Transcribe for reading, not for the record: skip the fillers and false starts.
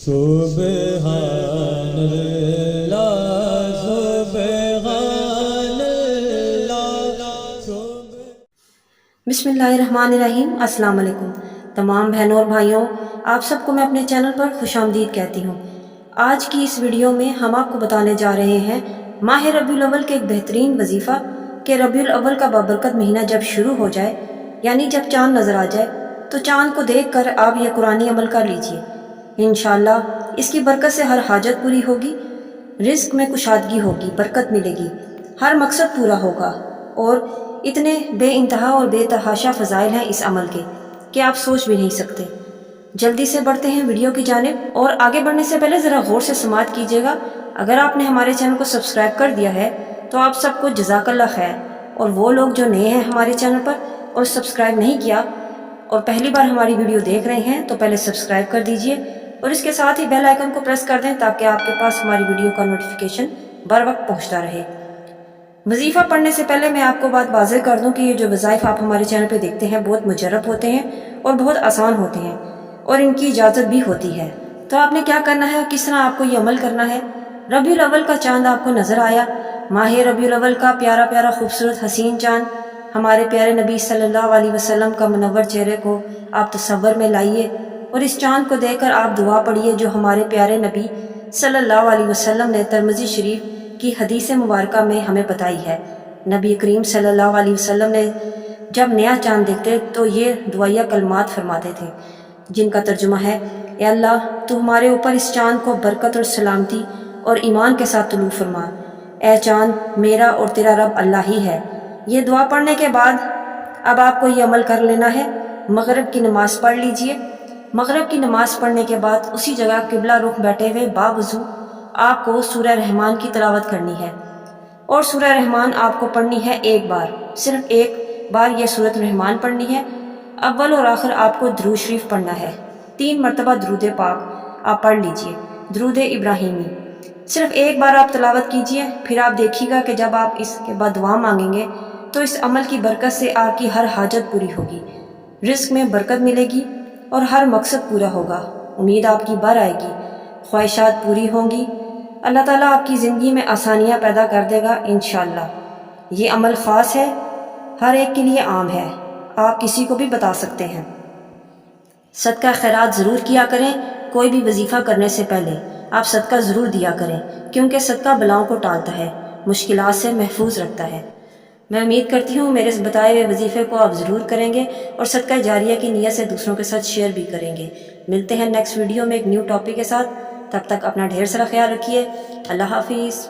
سبحان اللہ سبحان اللہ۔ بسم اللہ الرحمن الرحیم۔ السلام علیکم تمام بہنوں اور بھائیوں، آپ سب کو میں اپنے چینل پر خوش آمدید کہتی ہوں۔ آج کی اس ویڈیو میں ہم آپ کو بتانے جا رہے ہیں ماہ ربیع الاول کے ایک بہترین وظیفہ کہ ربیع الاول کا بابرکت مہینہ جب شروع ہو جائے، یعنی جب چاند نظر آ جائے، تو چاند کو دیکھ کر آپ یہ قرآنی عمل کر لیجئے۔ انشاءاللہ اس کی برکت سے ہر حاجت پوری ہوگی، رزق میں کشادگی ہوگی، برکت ملے گی، ہر مقصد پورا ہوگا، اور اتنے بے انتہا اور بے تحاشا فضائل ہیں اس عمل کے کہ آپ سوچ بھی نہیں سکتے۔ جلدی سے بڑھتے ہیں ویڈیو کی جانب، اور آگے بڑھنے سے پہلے ذرا غور سے سماعت کیجیے گا۔ اگر آپ نے ہمارے چینل کو سبسکرائب کر دیا ہے تو آپ سب کو جزاک اللہ خیر، اور وہ لوگ جو نئے ہیں ہمارے چینل پر اور سبسکرائب نہیں کیا اور پہلی بار ہماری ویڈیو دیکھ رہے ہیں تو پہلے سبسکرائب کر دیجئے، اور اس کے ساتھ ہی بیل آئیکن کو پریس کر دیں تاکہ آپ کے پاس ہماری ویڈیو کا نوٹیفیکیشن بر وقت پہنچتا رہے۔ وظیفہ پڑھنے سے پہلے میں آپ کو بات واضح کر دوں کہ یہ جو وظائف آپ ہمارے چینل پہ دیکھتے ہیں بہت مجرب ہوتے ہیں اور بہت آسان ہوتے ہیں، اور ان کی اجازت بھی ہوتی ہے۔ تو آپ نے کیا کرنا ہے، کس طرح آپ کو یہ عمل کرنا ہے۔ ربیع الاول کا چاند آپ کو نظر آیا، ماہ ربیع الاول کا پیارا پیارا خوبصورت حسین چاند، ہمارے پیارے نبی صلی اللہ علیہ وسلم کا منور چہرے کو آپ تصور میں لائیے، اور اس چاند کو دیکھ کر آپ دعا پڑھیے جو ہمارے پیارے نبی صلی اللہ علیہ وسلم نے ترمذی شریف کی حدیث مبارکہ میں ہمیں بتائی ہے۔ نبی کریم صلی اللہ علیہ وسلم نے جب نیا چاند دیکھتے تو یہ دعائیہ کلمات فرماتے تھے، جن کا ترجمہ ہے: اے اللہ، تو ہمارے اوپر اس چاند کو برکت اور سلامتی اور ایمان کے ساتھ طلوع فرما۔ اے چاند، میرا اور تیرا رب اللہ ہی ہے۔ یہ دعا پڑھنے کے بعد اب آپ کو یہ عمل کر لینا ہے۔ مغرب کی نماز پڑھ لیجئے۔ مغرب کی نماز پڑھنے کے بعد اسی جگہ قبلہ رخ بیٹھے ہوئے باوضو آپ کو سورہ رحمان کی تلاوت کرنی ہے، اور سورہ رحمان آپ کو پڑھنی ہے ایک بار، صرف ایک بار یہ سورۃ رحمان پڑھنی ہے۔ اول اور آخر آپ کو درود شریف پڑھنا ہے، 3 مرتبہ درود پاک آپ پڑھ لیجئے، درود ابراہیمی صرف ایک بار آپ تلاوت کیجئے۔ پھر آپ دیکھیے گا کہ جب آپ اس کے بعد دعا مانگیں گے تو اس عمل کی برکت سے آپ کی ہر حاجت پوری ہوگی، رزق میں برکت ملے گی اور ہر مقصد پورا ہوگا، امید آپ کی بر آئے گی، خواہشات پوری ہوں گی، اللہ تعالیٰ آپ کی زندگی میں آسانیاں پیدا کر دے گا انشاءاللہ۔ یہ عمل خاص ہے، ہر ایک کے لیے عام ہے، آپ کسی کو بھی بتا سکتے ہیں۔ صدقہ خیرات ضرور کیا کریں، کوئی بھی وظیفہ کرنے سے پہلے آپ صدقہ ضرور دیا کریں، کیونکہ صدقہ بلاؤں کو ٹالتا ہے، مشکلات سے محفوظ رکھتا ہے۔ میں امید کرتی ہوں میرے اس بتائے ہوئے وظیفے کو آپ ضرور کریں گے اور صدقہ جاریہ کی نیت سے دوسروں کے ساتھ شیئر بھی کریں گے۔ ملتے ہیں نیکسٹ ویڈیو میں ایک نیو ٹاپک کے ساتھ، تب تک اپنا ڈھیر سارا خیال رکھیے۔ اللہ حافظ۔